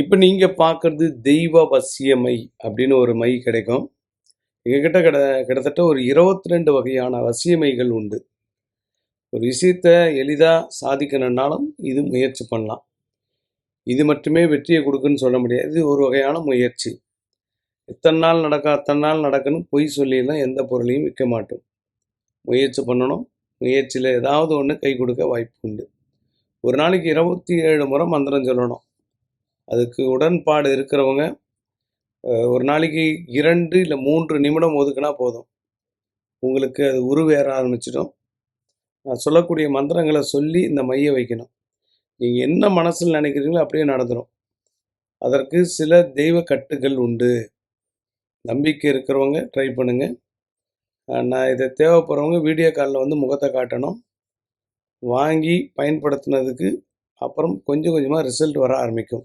இப்போ நீங்கள் பார்க்குறது தெய்வ வசியமை அப்படின்னு ஒரு மை கிடைக்கும். எங்ககிட்ட கிட்டத்தட்ட ஒரு 22 வகையான வசியமைகள் உண்டு. ஒரு விஷயத்தை எளிதாக சாதிக்கணுன்னாலும் இது முயற்சி பண்ணலாம். இது மட்டுமே வெற்றியை கொடுக்குன்னு சொல்ல முடியாது. இது ஒரு வகையான முயற்சி. இத்தனை நாள் நடக்கும் அத்தனை நாள் நடக்கணும் பொய் சொல்லிலாம் எந்த பொருளையும் விற்க மாட்டோம். முயற்சி பண்ணணும். முயற்சியில் ஏதாவது ஒன்று கை கொடுக்க வாய்ப்பு உண்டு. ஒரு நாளைக்கு 27 முறை மந்திரம் சொல்லணும். அதுக்கு உடன்பாடு இருக்கிறவங்க ஒரு நாளைக்கு 2 இல்லை 3 நிமிடம் ஒதுக்குனா போதும். உங்களுக்கு அது உருவேற ஆரம்பிச்சிடும். நான் சொல்லக்கூடிய மந்திரங்களை சொல்லி இந்த மைய வைக்கணும். நீங்கள் என்ன மனசில் நினைக்கிறீங்களோ அப்படியே நடந்துடும். அதற்கு சில தெய்வ கட்டுகள் உண்டு. நம்பிக்கை இருக்கிறவங்க ட்ரை பண்ணுங்கள். நான் இதை தேவைப்படுறவங்க வீடியோ காலில் வந்து முகத்தை காட்டணும். வாங்கி பயன்படுத்தினதுக்கு அப்புறம் கொஞ்சம் கொஞ்சமாக ரிசல்ட் வர ஆரம்பிக்கும்.